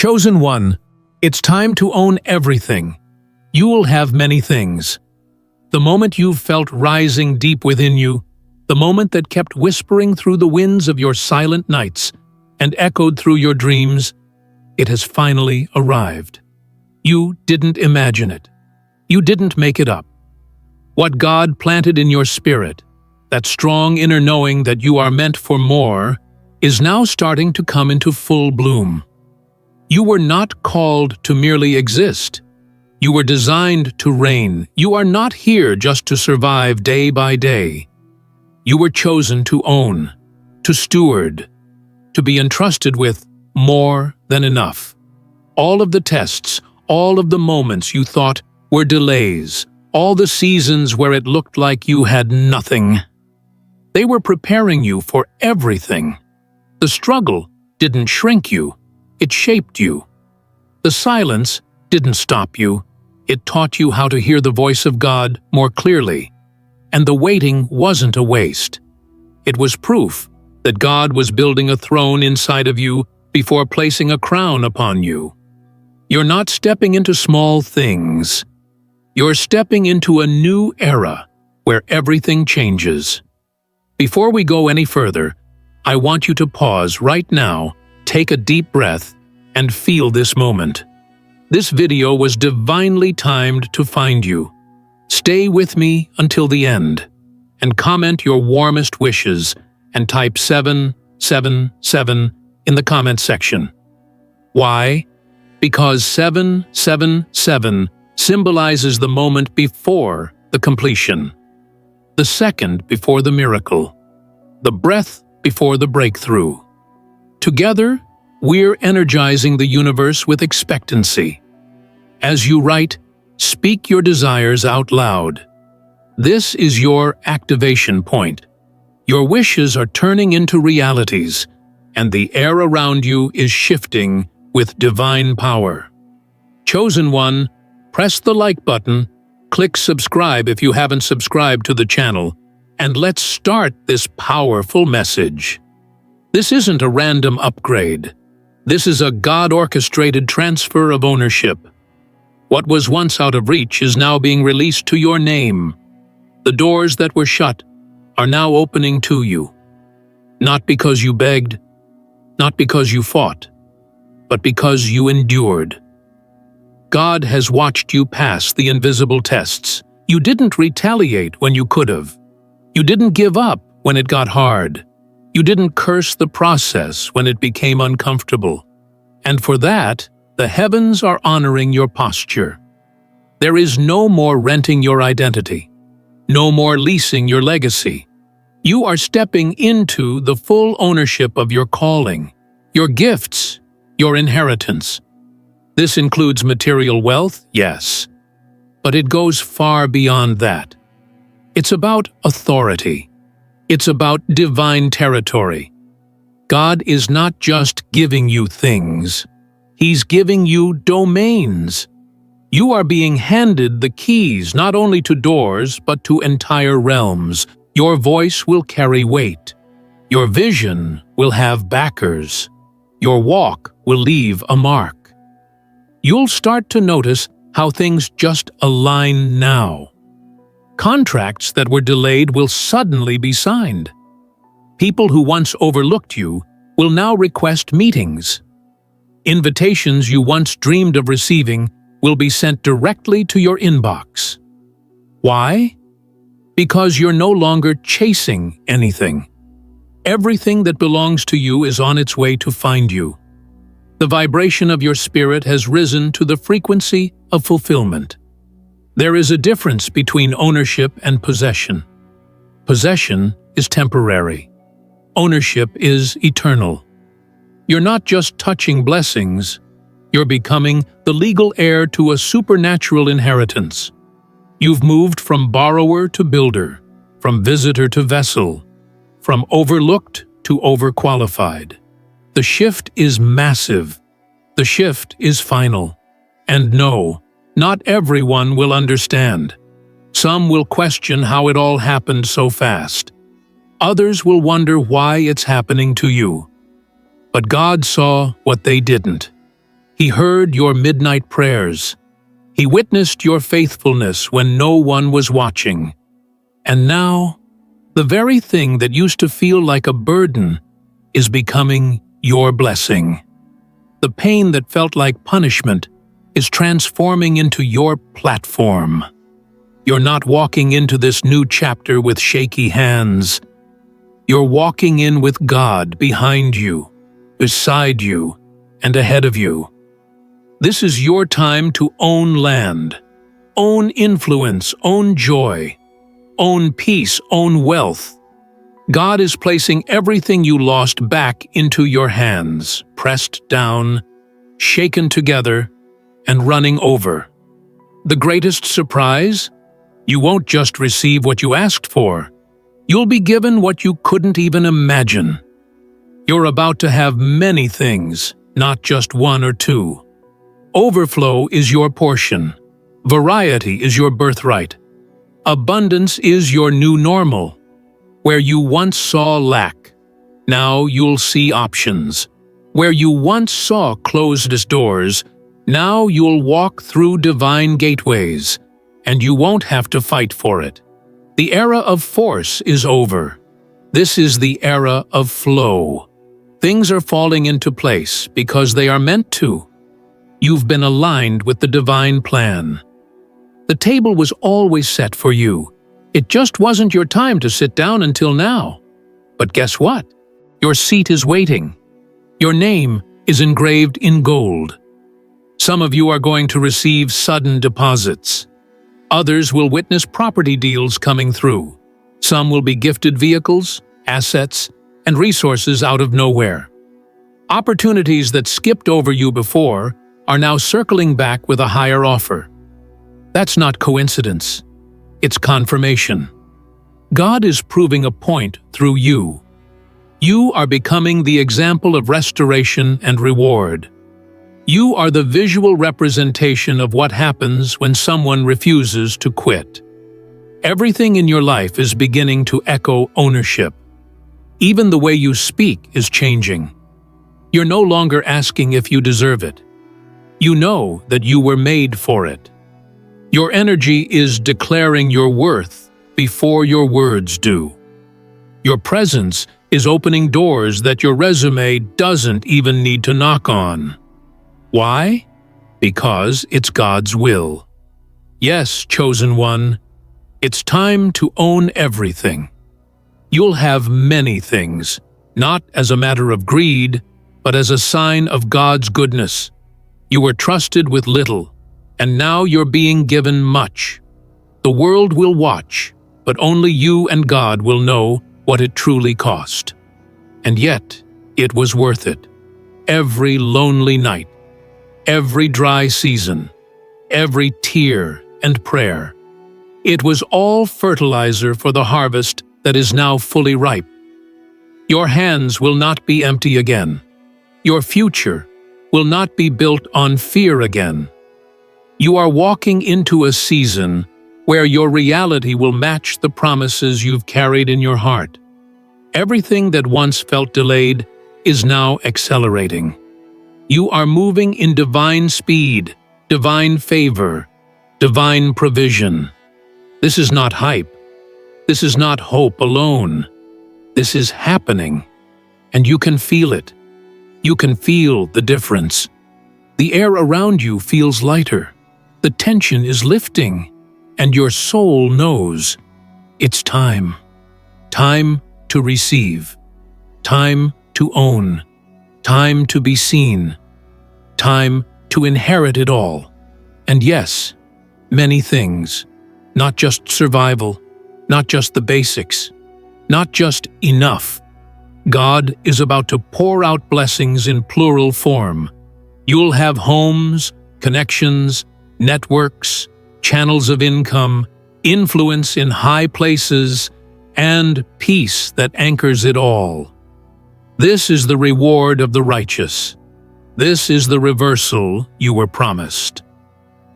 Chosen one, it's time to own everything. You will have many things. The moment you've felt rising deep within you, the moment that kept whispering through the winds of your silent nights and echoed through your dreams, it has finally arrived. You didn't imagine it. You didn't make it up. What God planted in your spirit, that strong inner knowing that you are meant for more, is now starting to come into full bloom. You were not called to merely exist. You were designed to reign. You are not here just to survive day by day. You were chosen to own, to steward, to be entrusted with more than enough. All of the tests, all of the moments you thought were delays, all the seasons where it looked like you had nothing. They were preparing you for everything. The struggle didn't shrink you, it shaped you. The silence didn't stop you, it taught you how to hear the voice of God more clearly. And the waiting wasn't a waste. It was proof that God was building a throne inside of you before placing a crown upon you. You're not stepping into small things. You're stepping into a new era where everything changes. Before we go any further, I want you to pause right now, take a deep breath, and feel this moment. This video was divinely timed to find you. Stay with me until the end, and comment your warmest wishes and type 777 in the comment section. Why? Because 777 symbolizes the moment before the completion, the second before the miracle, the breath before the breakthrough. Together, we're energizing the universe with expectancy. As you write, speak your desires out loud. This is your activation point. Your wishes are turning into realities, and the air around you is shifting with divine power. Chosen one, press the like button, click subscribe if you haven't subscribed to the channel, and let's start this powerful message. This isn't a random upgrade. This is a God-orchestrated transfer of ownership. What was once out of reach is now being released to your name. The doors that were shut are now opening to you. Not because you begged, not because you fought, but because you endured. God has watched you pass the invisible tests. You didn't retaliate when you could have. You didn't give up when it got hard. You didn't curse the process when it became uncomfortable. And for that, the heavens are honoring your posture. There is no more renting your identity, no more leasing your legacy. You are stepping into the full ownership of your calling, your gifts, your inheritance. This includes material wealth, yes, but it goes far beyond that. It's about authority. It's about divine territory. God is not just giving you things. He's giving you domains. You are being handed the keys not only to doors, but to entire realms. Your voice will carry weight. Your vision will have backers. Your walk will leave a mark. You'll start to notice how things just align now. Contracts that were delayed will suddenly be signed. People who once overlooked you will now request meetings. Invitations you once dreamed of receiving will be sent directly to your inbox. Why? Because you're no longer chasing anything. Everything that belongs to you is on its way to find you. The vibration of your spirit has risen to the frequency of fulfillment. There is a difference between ownership and possession. Possession is temporary. Ownership is eternal. You're not just touching blessings, you're becoming the legal heir to a supernatural inheritance. You've moved from borrower to builder, from visitor to vessel, from overlooked to overqualified. The shift is massive. The shift is final. And no, not everyone will understand. Some will question how it all happened so fast. Others will wonder why it's happening to you. But God saw what they didn't. He heard your midnight prayers. He witnessed your faithfulness when no one was watching. And now, the very thing that used to feel like a burden is becoming your blessing. The pain that felt like punishment is transforming into your platform. You're not walking into this new chapter with shaky hands. You're walking in with God behind you, beside you, and ahead of you. This is your time to own land, own influence, own joy, own peace, own wealth. God is placing everything you lost back into your hands, pressed down, shaken together, and running over. The greatest surprise? You won't just receive what you asked for. You'll be given what you couldn't even imagine. You're about to have many things, not just one or two. Overflow is your portion. Variety is your birthright. Abundance is your new normal. Where you once saw lack, now you'll see options. Where you once saw closed doors, now you'll walk through divine gateways, and you won't have to fight for it. The era of force is over. This is the era of flow. Things are falling into place because they are meant to. You've been aligned with the divine plan. The table was always set for you. It just wasn't your time to sit down until now. But guess what? Your seat is waiting. Your name is engraved in gold. Some of you are going to receive sudden deposits. Others will witness property deals coming through. Some will be gifted vehicles, assets, and resources out of nowhere. Opportunities that skipped over you before are now circling back with a higher offer. That's not coincidence. It's confirmation. God is proving a point through you. You are becoming the example of restoration and reward. You are the visual representation of what happens when someone refuses to quit. Everything in your life is beginning to echo ownership. Even the way you speak is changing. You're no longer asking if you deserve it. You know that you were made for it. Your energy is declaring your worth before your words do. Your presence is opening doors that your resume doesn't even need to knock on. Why? Because it's God's will. Yes, chosen one, it's time to own everything. You'll have many things, not as a matter of greed, but as a sign of God's goodness. You were trusted with little, and now you're being given much. The world will watch, but only you and God will know what it truly cost. And yet, it was worth it. Every lonely night, every dry season, every tear and prayer. It was all fertilizer for the harvest that is now fully ripe. Your hands will not be empty again. Your future will not be built on fear again. You are walking into a season where your reality will match the promises you've carried in your heart. Everything that once felt delayed is now accelerating. You are moving in divine speed, divine favor, divine provision. This is not hype. This is not hope alone. This is happening, and you can feel it. You can feel the difference. The air around you feels lighter. The tension is lifting, and your soul knows it's time. Time to receive. Time to own. Time to be seen. Time to inherit it all. And yes, many things. Not just survival, not just the basics, not just enough. God is about to pour out blessings in plural form. You'll have homes, connections, networks, channels of income, influence in high places, and peace that anchors it all. This is the reward of the righteous. This is the reversal you were promised.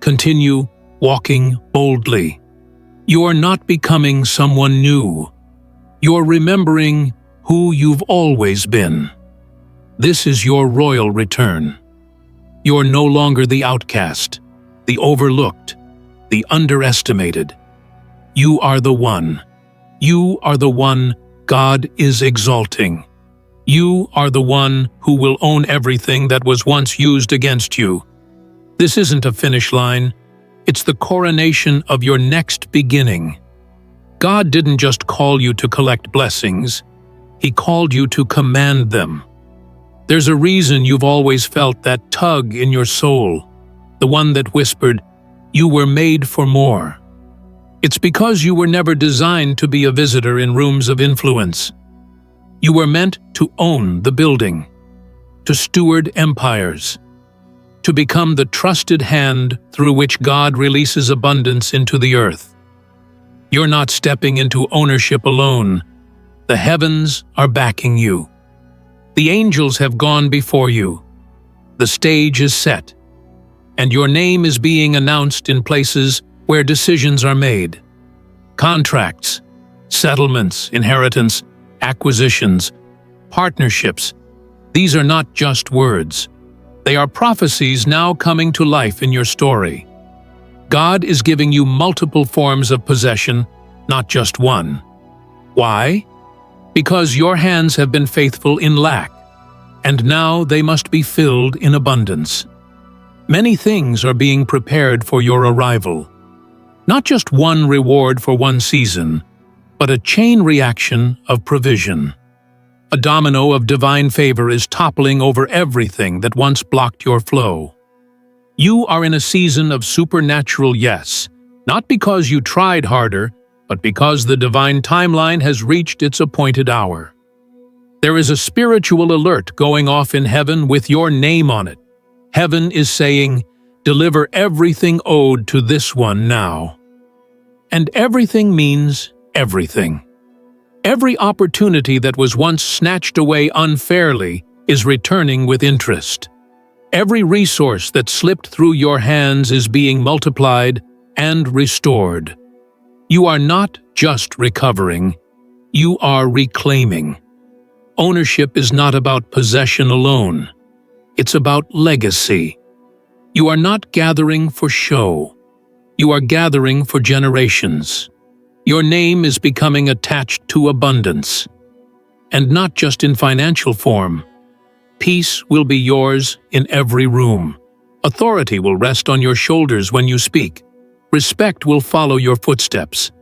Continue walking boldly. You are not becoming someone new. You're remembering who you've always been. This is your royal return. You're no longer the outcast, the overlooked, the underestimated. You are the one. You are the one God is exalting. You are the one who will own everything that was once used against you. This isn't a finish line. It's the coronation of your next beginning. God didn't just call you to collect blessings. He called you to command them. There's a reason you've always felt that tug in your soul, the one that whispered, "You were made for more." It's because you were never designed to be a visitor in rooms of influence. You were meant to own the building, to steward empires, to become the trusted hand through which God releases abundance into the earth. You're not stepping into ownership alone. The heavens are backing you. The angels have gone before you. The stage is set, and your name is being announced in places where decisions are made. Contracts, settlements, inheritance, acquisitions, partnerships. These are not just words. They are prophecies now coming to life in your story. God is giving you multiple forms of possession, not just one. Why? Because your hands have been faithful in lack, and now they must be filled in abundance. Many things are being prepared for your arrival. Not just one reward for one season, but a chain reaction of provision. A domino of divine favor is toppling over everything that once blocked your flow. You are in a season of supernatural yes, not because you tried harder, but because the divine timeline has reached its appointed hour. There is a spiritual alert going off in heaven with your name on it. Heaven is saying, "Deliver everything owed to this one now." And everything means everything. Every opportunity that was once snatched away unfairly is returning with interest. Every resource that slipped through your hands is being multiplied and restored. You are not just recovering, you are reclaiming. Ownership is not about possession alone. It's about legacy. You are not gathering for show. You are gathering for generations. Your name is becoming attached to abundance. And not just in financial form. Peace will be yours in every room. Authority will rest on your shoulders when you speak. Respect will follow your footsteps.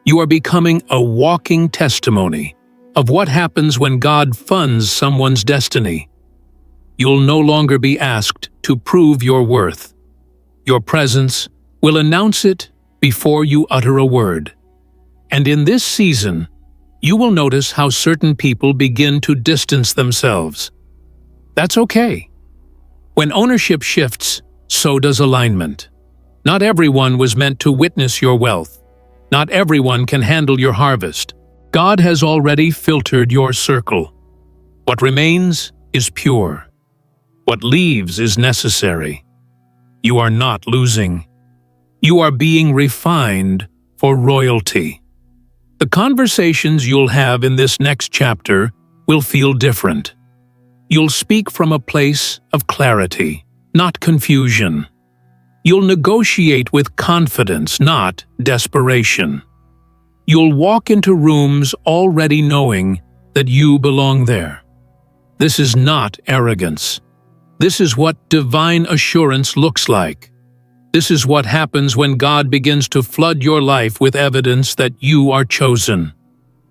You are becoming a walking testimony of what happens when God funds someone's destiny. You'll no longer be asked to prove your worth. Your presence will announce it before you utter a word. And in this season, you will notice how certain people begin to distance themselves. That's okay. When ownership shifts, so does alignment. Not everyone was meant to witness your wealth. Not everyone can handle your harvest. God has already filtered your circle. What remains is pure. What leaves is necessary. You are not losing. You are being refined for royalty. The conversations you'll have in this next chapter will feel different. You'll speak from a place of clarity, not confusion. You'll negotiate with confidence, not desperation. You'll walk into rooms already knowing that you belong there. This is not arrogance. This is what divine assurance looks like. This is what happens when God begins to flood your life with evidence that you are chosen.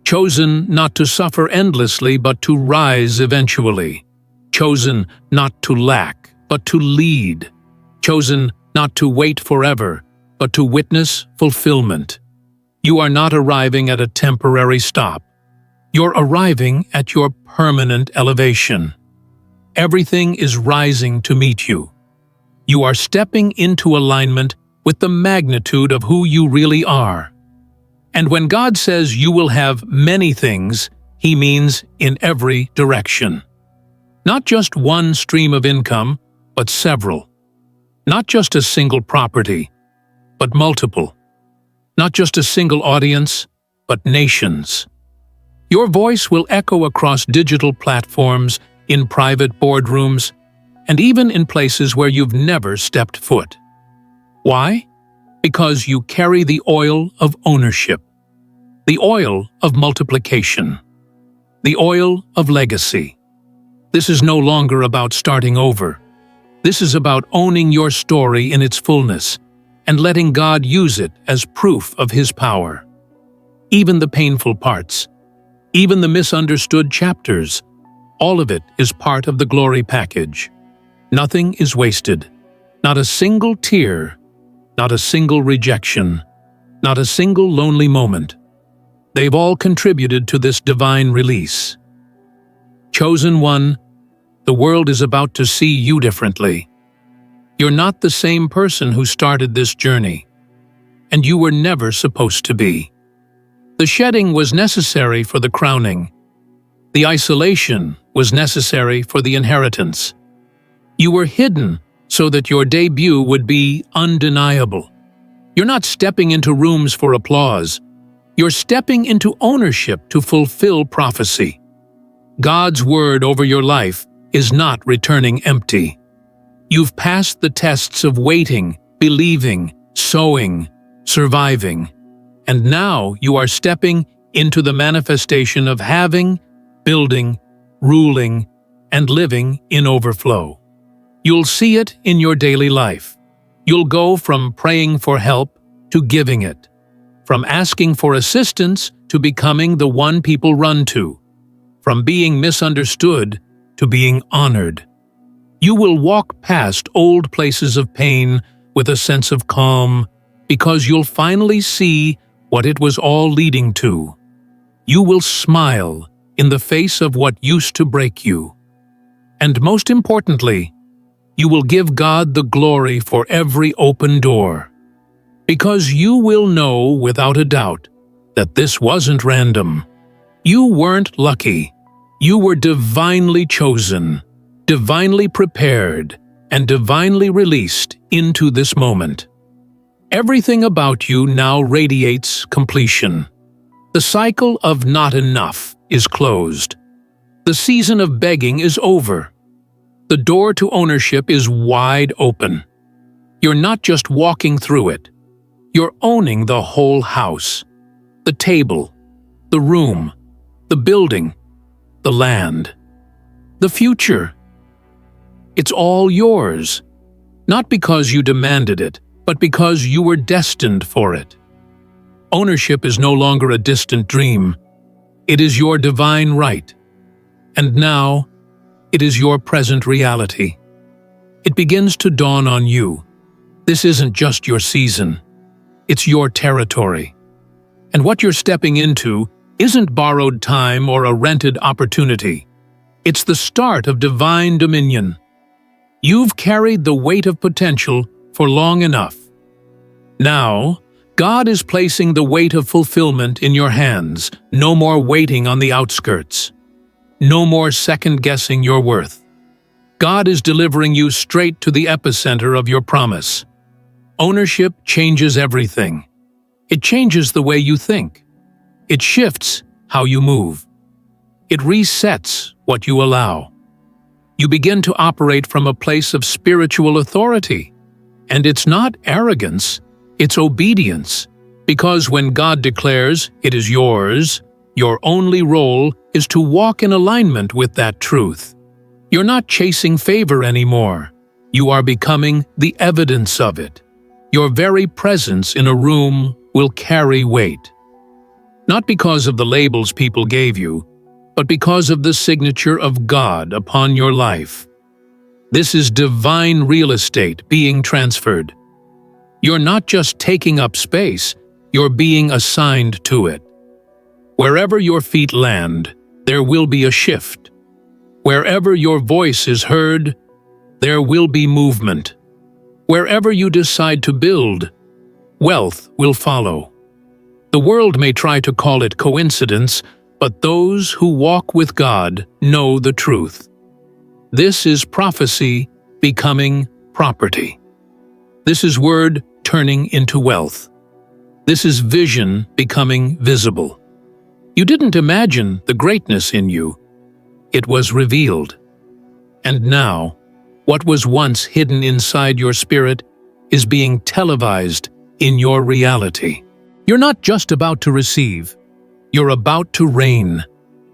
Chosen not to suffer endlessly, but to rise eventually. Chosen not to lack, but to lead. Chosen not to wait forever, but to witness fulfillment. You are not arriving at a temporary stop. You're arriving at your permanent elevation. Everything is rising to meet you. You are stepping into alignment with the magnitude of who you really are. And when God says you will have many things, He means in every direction. Not just one stream of income, but several. Not just a single property, but multiple. Not just a single audience, but nations. Your voice will echo across digital platforms, in private boardrooms, and even in places where you've never stepped foot. Why? Because you carry the oil of ownership, the oil of multiplication, the oil of legacy. This is no longer about starting over. This is about owning your story in its fullness and letting God use it as proof of His power. Even the painful parts, even the misunderstood chapters, all of it is part of the glory package. Nothing is wasted. Not a single tear, not a single rejection, not a single lonely moment. They've all contributed to this divine release. Chosen one, the world is about to see you differently. You're not the same person who started this journey, and you were never supposed to be. The shedding was necessary for the crowning. The isolation was necessary for the inheritance. You were hidden so that your debut would be undeniable. You're not stepping into rooms for applause. You're stepping into ownership to fulfill prophecy. God's word over your life is not returning empty. You've passed the tests of waiting, believing, sowing, surviving, and now you are stepping into the manifestation of having, building, ruling, and living in overflow. You'll see it in your daily life. You'll go from praying for help to giving it, from asking for assistance to becoming the one people run to, from being misunderstood to being honored. You will walk past old places of pain with a sense of calm because you'll finally see what it was all leading to. You will smile in the face of what used to break you. And most importantly, you will give God the glory for every open door. Because you will know without a doubt that this wasn't random. You weren't lucky. You were divinely chosen, divinely prepared, and divinely released into this moment. Everything about you now radiates completion. The cycle of not enough is closed. The season of begging is over. The door to ownership is wide open. You're not just walking through it. You're owning the whole house, the table, the room, the building, the land, the future. It's all yours, not because you demanded it, but because you were destined for it. Ownership is no longer a distant dream. It is your divine right. And now, it is your present reality. It begins to dawn on you. This isn't just your season. It's your territory. And what you're stepping into isn't borrowed time or a rented opportunity. It's the start of divine dominion. You've carried the weight of potential for long enough. Now, God is placing the weight of fulfillment in your hands. No more waiting on the outskirts. No more second-guessing your worth. God is delivering you straight to the epicenter of your promise. Ownership changes everything. It changes the way you think. It shifts how you move. It resets what you allow. You begin to operate from a place of spiritual authority. And it's not arrogance, it's obedience. Because when God declares it is yours, your only role is to walk in alignment with that truth. You're not chasing favor anymore. You are becoming the evidence of it. Your very presence in a room will carry weight. Not because of the labels people gave you, but because of the signature of God upon your life. This is divine real estate being transferred. You're not just taking up space, you're being assigned to it. Wherever your feet land, there will be a shift. Wherever your voice is heard, there will be movement. Wherever you decide to build, wealth will follow. The world may try to call it coincidence, but those who walk with God know the truth. This is prophecy becoming property. This is word turning into wealth. This is vision becoming visible. You didn't imagine the greatness in you. It was revealed. And now, What was once hidden inside your spirit is being televised in your reality. You're not just about to receive, you're about to reign.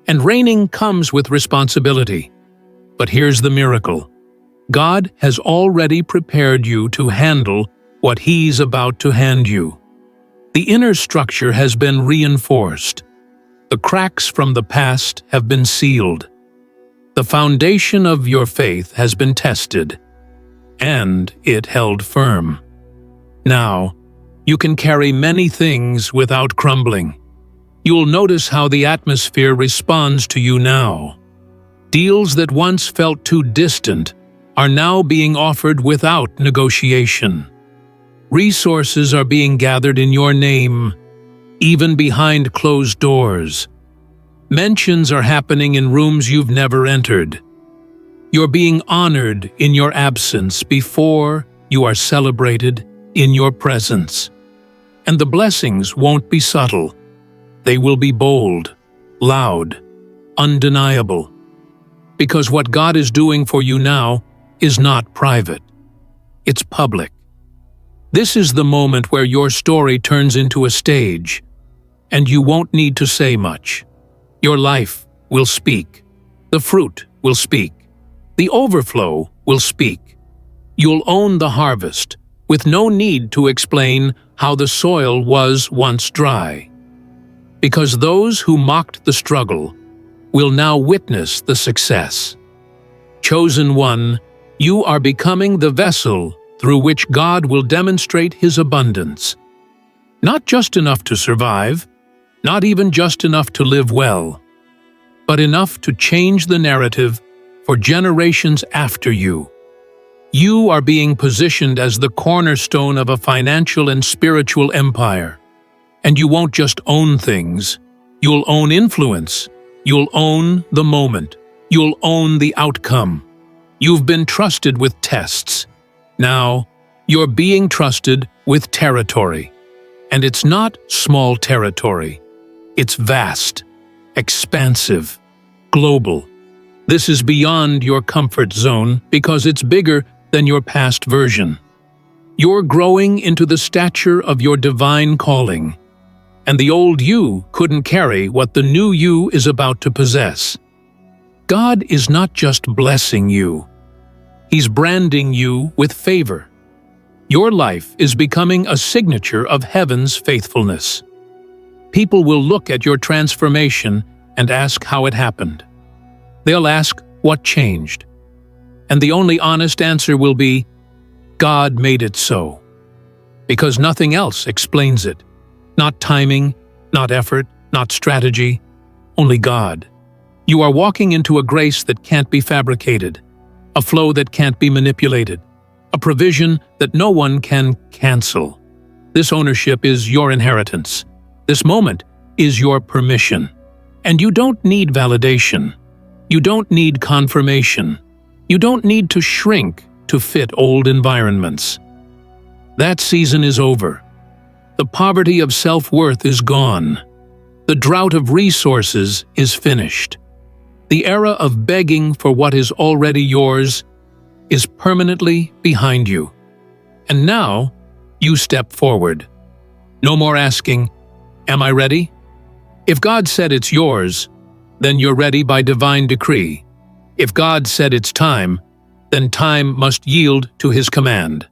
And reigning comes with responsibility. But here's the miracle. God has already prepared you to handle what He's about to hand you. The inner structure has been reinforced. The cracks from the past have been sealed. The foundation of your faith has been tested, and it held firm. Now, you can carry many things without crumbling. You'll notice how the atmosphere responds to you now. Deals that once felt too distant are now being offered without negotiation. Resources are being gathered in your name, even behind closed doors. Mentions are happening in rooms you've never entered. You're being honored in your absence before you are celebrated in your presence. And the blessings won't be subtle. They will be bold, loud, undeniable. Because what God is doing for you now is not private. It's public. This is the moment where your story turns into a stage, and you won't need to say much. Your life will speak. The fruit will speak. The overflow will speak. You'll own the harvest, with no need to explain how the soil was once dry. Because those who mocked the struggle will now witness the success. Chosen one, you are becoming the vessel through which God will demonstrate His abundance. Not just enough to survive, not even just enough to live well, but enough to change the narrative for generations after you. You are being positioned as the cornerstone of a financial and spiritual empire. And you won't just own things, you'll own influence. You'll own the moment. You'll own the outcome. You've been trusted with tests. Now, you're being trusted with territory. And it's not small territory. It's vast, expansive, global. This is beyond your comfort zone because it's bigger than your past version. You're growing into the stature of your divine calling. And the old you couldn't carry what the new you is about to possess. God is not just blessing you. He's branding you with favor. Your life is becoming a signature of heaven's faithfulness. People will look at your transformation and ask how it happened. They'll ask what changed. And the only honest answer will be, God made it so. Because nothing else explains it. Not timing, not effort, not strategy, only God. You are walking into a grace that can't be fabricated, a flow that can't be manipulated, a provision that no one can cancel. This ownership is your inheritance. This moment is your permission. And you don't need validation. You don't need confirmation. You don't need to shrink to fit old environments. That season is over. The poverty of self-worth is gone. The drought of resources is finished. The era of begging for what is already yours is permanently behind you. And now, you step forward. No more asking, "Am I ready?" If God said it's yours, then you're ready by divine decree. If God said it's time, then time must yield to His command.